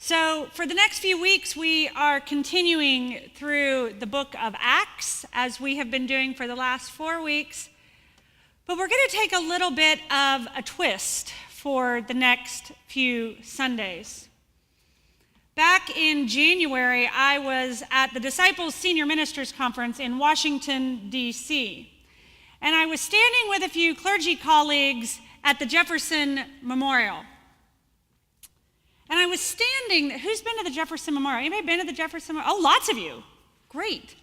So for the next few weeks, we are continuing through the book of Acts, as we have been doing for the last 4 weeks. But we're going to take a little bit of a twist for the next few Sundays. Back in January, I was at the Disciples Senior Ministers Conference in Washington, D.C. And I was standing with a few clergy colleagues at the Jefferson Memorial. And I was standing, who's been to the Jefferson Memorial? Anybody been to the Jefferson Memorial? Oh, lots of you. Great.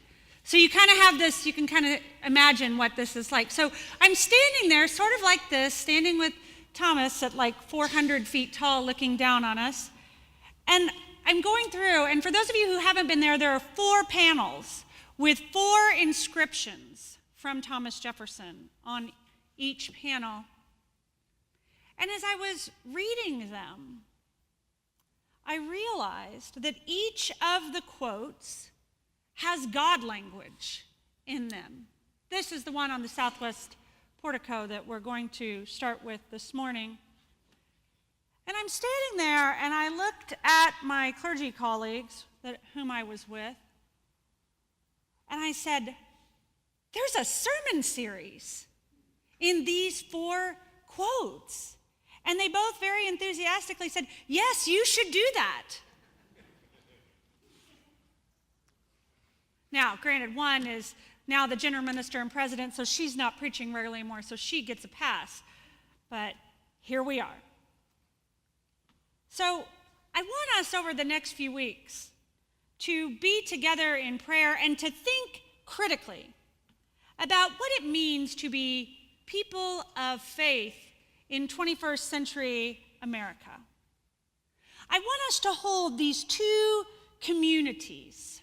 So you kind of have this, you can kind of imagine what this is like. So I'm standing there sort of like this, standing with Thomas at like 400 feet tall looking down on us. And I'm going through, and for those of you who haven't been there are 4 panels with 4 inscriptions from Thomas Jefferson on each panel. And as I was reading them, I realized that each of the quotes has God language in them. This is the one on the southwest portico that we're going to start with this morning. And I'm standing there, and I looked at my clergy colleagues whom I was with, and I said, there's a sermon series in these 4 quotes. And they both very enthusiastically said, yes, you should do that. Now, granted, one is now the general minister and president, so she's not preaching regularly anymore, so she gets a pass. But here we are. So I want us over the next few weeks to be together in prayer and to think critically about what it means to be people of faith in 21st century America. I want us to hold these 2 communities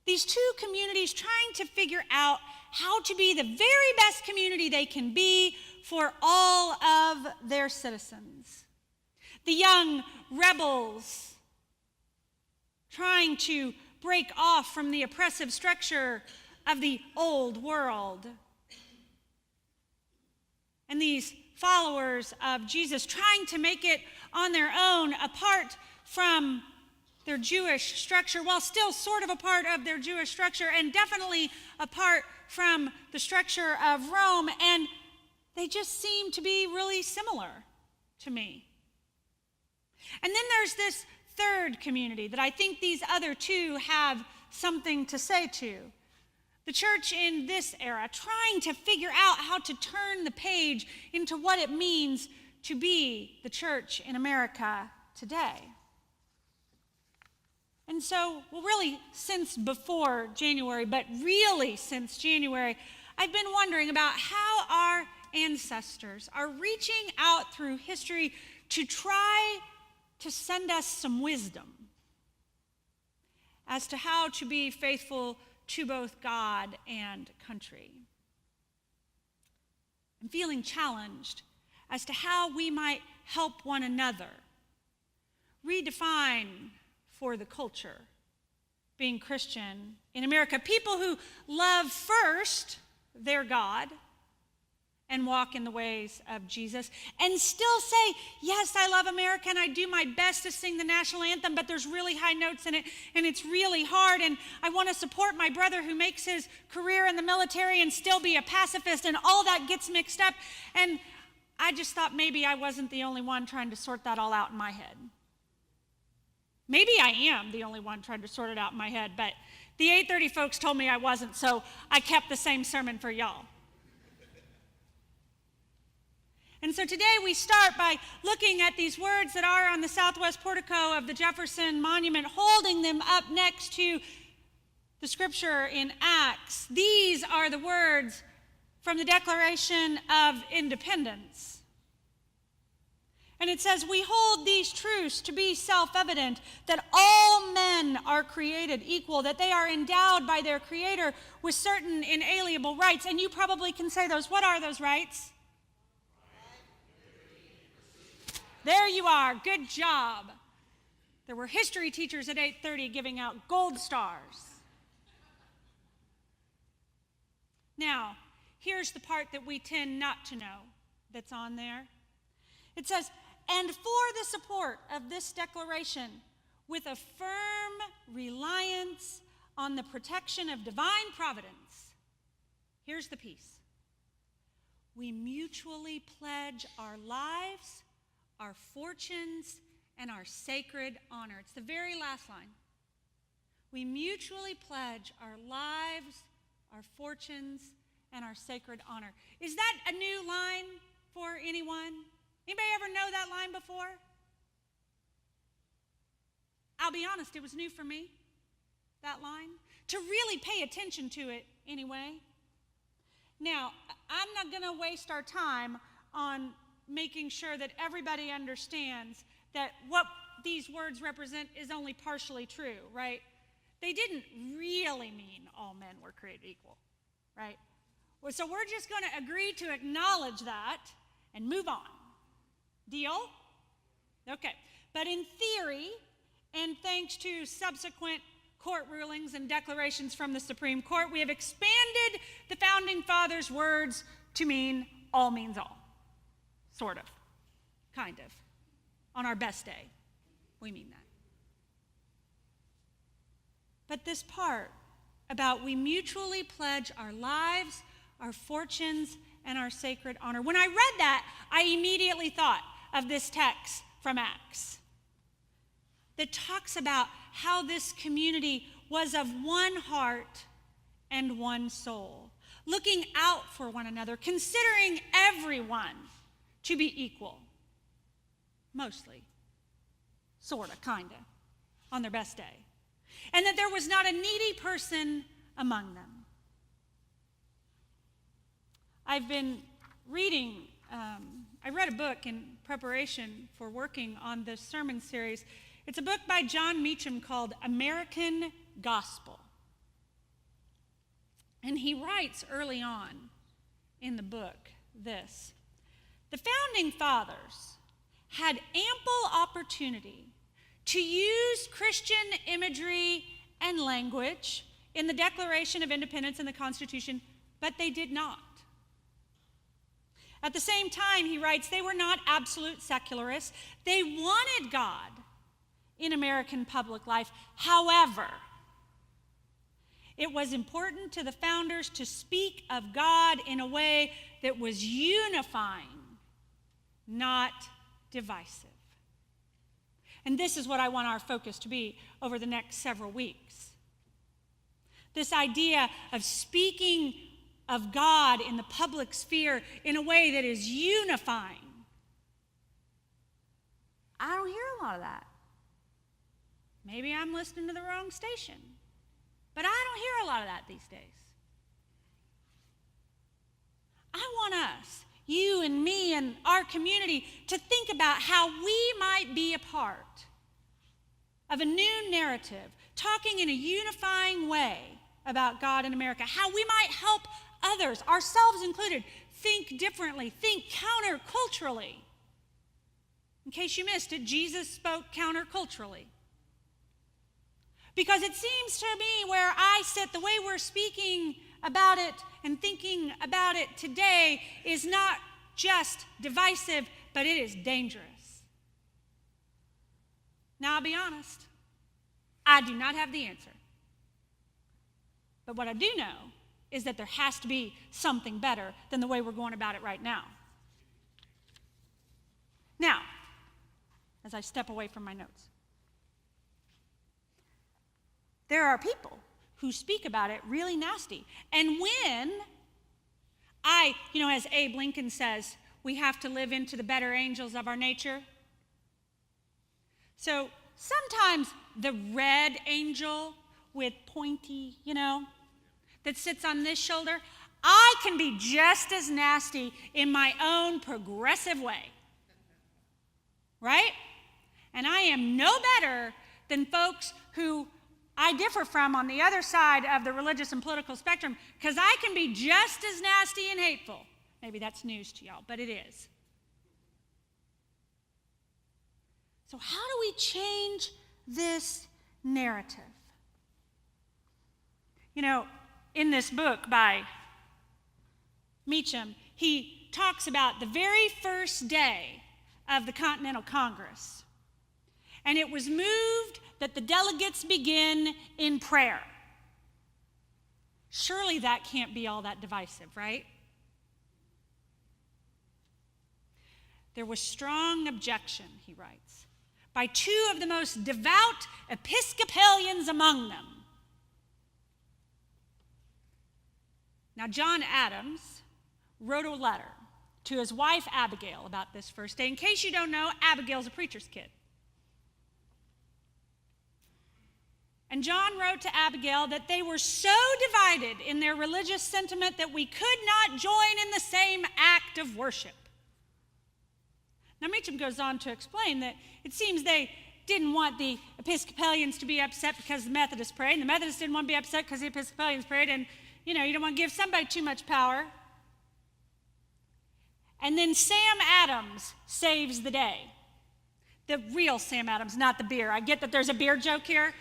trying to figure out how to be the very best community they can be for all of their citizens. The young rebels trying to break off from the oppressive structure of the old world. And these followers of Jesus trying to make it on their own apart from their Jewish structure, while still sort of a part of their Jewish structure and definitely apart from the structure of Rome. And they just seem to be really similar to me. And then there's this 3rd community that I think these other 2 have something to say to. The church in this era, trying to figure out how to turn the page into what it means to be the church in America today. And so, well, really since before January, but really since January, I've been wondering about how our ancestors are reaching out through history to try to send us some wisdom as to how to be faithful to both God and country. I'm feeling challenged as to how we might help one another redefine for the culture being Christian in America. People who love first their God and walk in the ways of Jesus, and still say, yes, I love America, and I do my best to sing the national anthem, but there's really high notes in it, and it's really hard, and I want to support my brother who makes his career in the military and still be a pacifist, and all that gets mixed up. And I just thought maybe I wasn't the only one trying to sort that all out in my head. Maybe I am the only one trying to sort it out in my head, but the 8:30 folks told me I wasn't, so I kept the same sermon for y'all. And so today we start by looking at these words that are on the southwest portico of the Jefferson Monument, holding them up next to the scripture in Acts. These are the words from the Declaration of Independence. And it says, we hold these truths to be self-evident, that all men are created equal, that they are endowed by their Creator with certain inalienable rights. And you probably can say those. What are those rights? There you are. Good job. There were history teachers at 8:30 giving out gold stars. Now, here's the part that we tend not to know that's on there. It says, and for the support of this declaration with a firm reliance on the protection of divine providence. Here's the piece. We mutually pledge our lives, our fortunes, and our sacred honor. It's the very last line. We mutually pledge our lives, our fortunes, and our sacred honor. Is that a new line for anyone? Anybody ever know that line before? I'll be honest, it was new for me, that line. To really pay attention to it anyway. Now, I'm not going to waste our time on making sure that everybody understands that what these words represent is only partially true, right? They didn't really mean all men were created equal, right? Well, so we're just going to agree to acknowledge that and move on. Deal? Okay. But in theory, and thanks to subsequent court rulings and declarations from the Supreme Court, we have expanded the Founding Fathers' words to mean all means all. Sort of. Kind of. On our best day, we mean that. But this part about we mutually pledge our lives, our fortunes, and our sacred honor. When I read that, I immediately thought of this text from Acts that talks about how this community was of one heart and one soul, looking out for one another, considering everyone to be equal, mostly, sort of, kind of, on their best day, and that there was not a needy person among them. I've been reading, I read a book in preparation for working on this sermon series. It's a book by John Meacham called American Gospel. And he writes early on in the book this: the Founding Fathers had ample opportunity to use Christian imagery and language in the Declaration of Independence and the Constitution, but they did not. At the same time, he writes, they were not absolute secularists. They wanted God in American public life. However, it was important to the founders to speak of God in a way that was unifying, not divisive. And this is what I want our focus to be over the next several weeks. This idea of speaking of God in the public sphere in a way that is unifying. I don't hear a lot of that. Maybe I'm listening to the wrong station, but I don't hear a lot of that these days. I want us, you and me and our community, to think about how we might be a part of a new narrative, talking in a unifying way about God in America, how we might help others, ourselves included, think differently, think counterculturally. In case you missed it, Jesus spoke counterculturally. Because it seems to me where I sit, the way we're speaking about it and thinking about it today is not just divisive, but it is dangerous. Now, I'll be honest, I do not have the answer. But what I do know is that there has to be something better than the way we're going about it right now. Now, as I step away from my notes, there are people who speak about it really nasty. And when as Abe Lincoln says, we have to live into the better angels of our nature. So sometimes the red angel with pointy, that sits on this shoulder, I can be just as nasty in my own progressive way. Right? And I am no better than folks who I differ from on the other side of the religious and political spectrum, because I can be just as nasty and hateful. Maybe that's news to y'all, but it is. So how do we change this narrative? In this book by Meacham, he talks about the very first day of the Continental Congress. And it was moved that the delegates begin in prayer. Surely that can't be all that divisive, right? There was strong objection, he writes, by two of the most devout Episcopalians among them. Now, John Adams wrote a letter to his wife Abigail about this first day. In case you don't know, Abigail's a preacher's kid. And John wrote to Abigail that they were so divided in their religious sentiment that we could not join in the same act of worship. Now, Meacham goes on to explain that it seems they didn't want the Episcopalians to be upset because the Methodists prayed, and the Methodists didn't want to be upset because the Episcopalians prayed, and, you don't want to give somebody too much power. And then Sam Adams saves the day. The real Sam Adams, not the beer. I get that there's a beer joke here.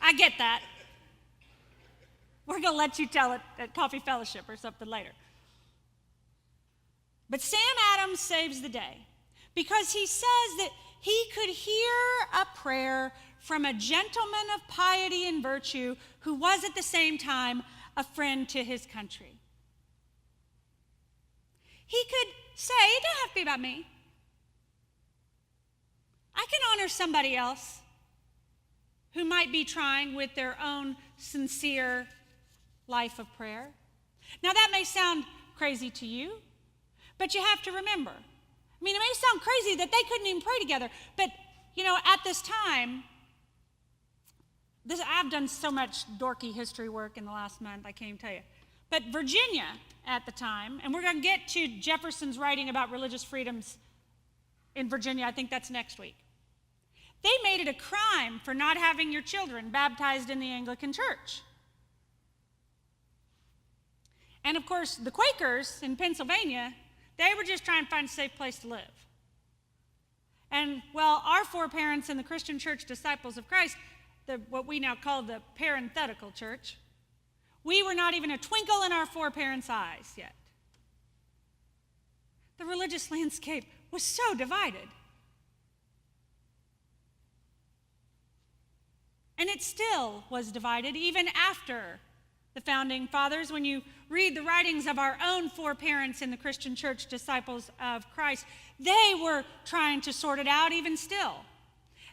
I get that. We're going to let you tell it at Coffee Fellowship or something later. But Sam Adams saves the day because he says that he could hear a prayer from a gentleman of piety and virtue who was at the same time a friend to his country. He could say, it don't have to be about me. I can honor somebody else who might be trying with their own sincere life of prayer. Now, that may sound crazy to you, but you have to remember. It may sound crazy that they couldn't even pray together, but, at this time, I've done so much dorky history work in the last month, I can't even tell you. But Virginia at the time, and we're going to get to Jefferson's writing about religious freedoms in Virginia, I think that's next week. They made it a crime for not having your children baptized in the Anglican Church. And of course, the Quakers in Pennsylvania, they were just trying to find a safe place to live. And our foreparents in the Christian Church Disciples of Christ, what we now call the parenthetical church, we were not even a twinkle in our foreparents' eyes yet. The religious landscape was so divided. And it still was divided even after the founding fathers. When you read the writings of our own foreparents in the Christian Church Disciples of Christ, they were trying to sort it out even still.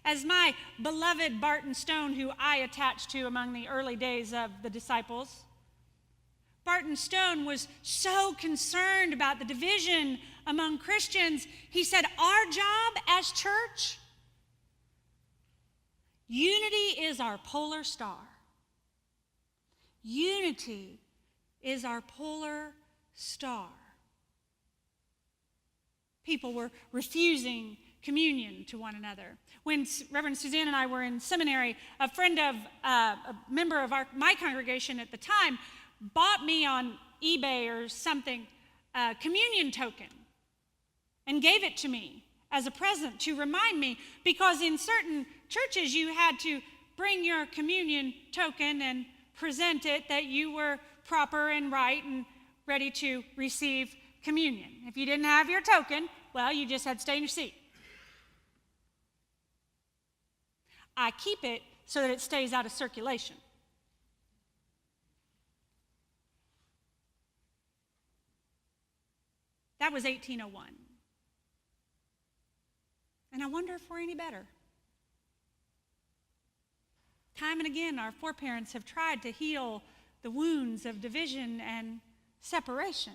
As my beloved Barton Stone, who I attached to among the early days of the disciples, Barton Stone was so concerned about the division among Christians, he said, our job as church, unity is our polar star. Unity is our polar star. People were refusing communion to one another. When Reverend Suzanne and I were in seminary, a member of my congregation at the time bought me on eBay or something a communion token and gave it to me as a present to remind me, because in certain churches you had to bring your communion token and present it that you were proper and right and ready to receive communion. If you didn't have your token, you just had to stay in your seat. I keep it so that it stays out of circulation. That was 1801. And I wonder if we're any better. Time and again, our foreparents have tried to heal the wounds of division and separation.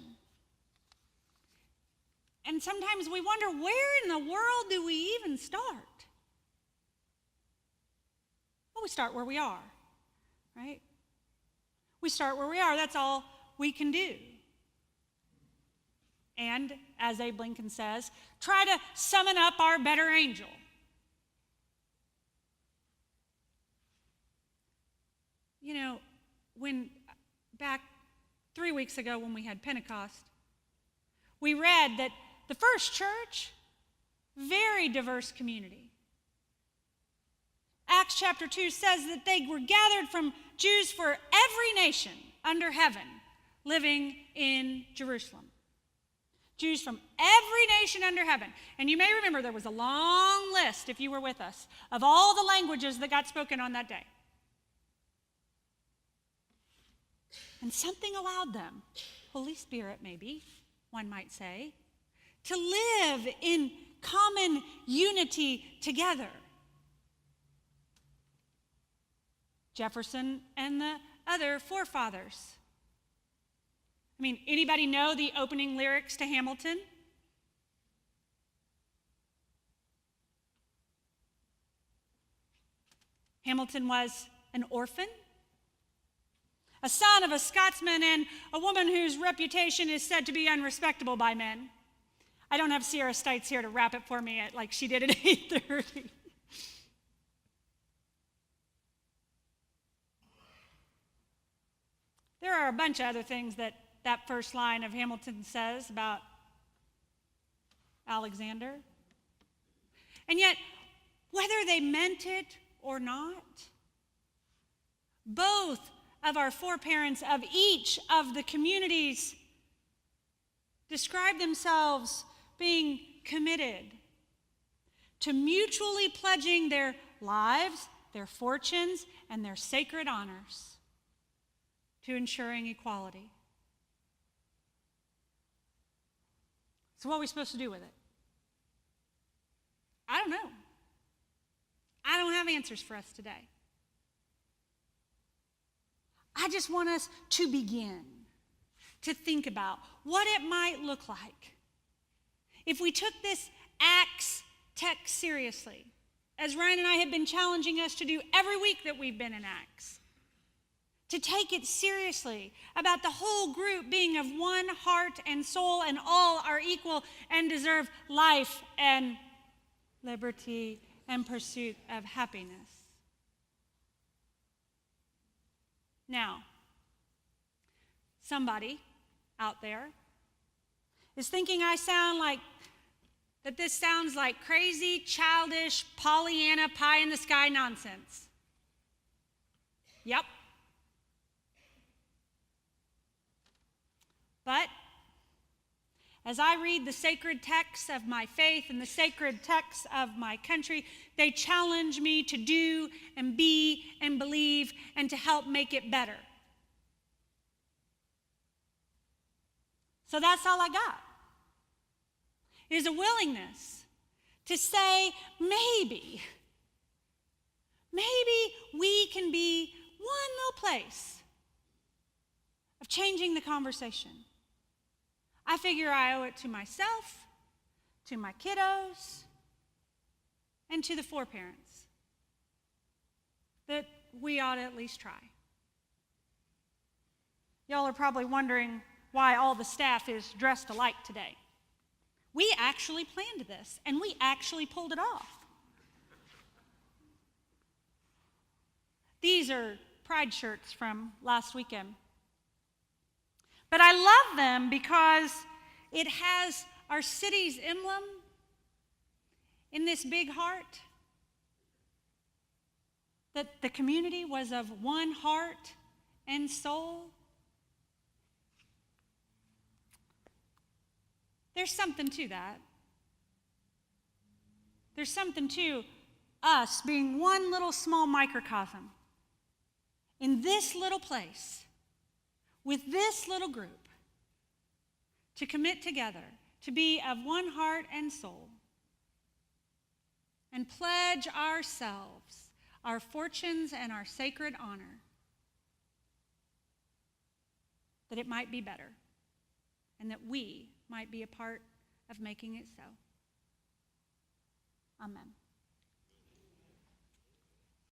And sometimes we wonder, where in the world do we even start? We start where we are, right? We start where we are. That's all we can do. And, as Abe Lincoln says, try to summon up our better angel. When back 3 weeks ago when we had Pentecost, we read that the first church, very diverse community. Acts chapter 2 says that they were gathered from Jews for every nation under heaven living in Jerusalem. Jews from every nation under heaven. And you may remember there was a long list, if you were with us, of all the languages that got spoken on that day. And something allowed them, Holy Spirit maybe, one might say, to live in common unity together. Jefferson and the other forefathers. I mean, anybody know the opening lyrics to Hamilton? Hamilton was an orphan, a son of a Scotsman, and a woman whose reputation is said to be unrespectable by men. I don't have Sierra Steitz here to wrap it for me like she did at 8:30. There are a bunch of other things that first line of Hamilton says about Alexander. And yet, whether they meant it or not, both of our foreparents of each of the communities describe themselves being committed to mutually pledging their lives, their fortunes, and their sacred honors to ensuring equality. So what are we supposed to do with it? I don't know. I don't have answers for us today. I just want us to begin to think about what it might look like if we took this Acts text seriously, as Ryan and I have been challenging us to do every week that we've been in Acts. To take it seriously about the whole group being of one heart and soul, and all are equal and deserve life and liberty and pursuit of happiness. Now, somebody out there is thinking that this sounds like crazy, childish, Pollyanna, pie in the sky nonsense. Yep. But as I read the sacred texts of my faith and the sacred texts of my country, they challenge me to do and be and believe and to help make it better. So that's all I got. It is a willingness to say, maybe we can be one little place of changing the conversation. I figure I owe it to myself, to my kiddos, and to the foreparents that we ought to at least try. Y'all are probably wondering why all the staff is dressed alike today. We actually planned this, and we actually pulled it off. These are pride shirts from last weekend. But I love them because it has our city's emblem in this big heart. That the community was of one heart and soul. There's something to that. There's something to us being one little small microcosm in this little place with this little group to commit together to be of one heart and soul and pledge ourselves, our fortunes, and our sacred honor that it might be better and that we might be a part of making it so. Amen.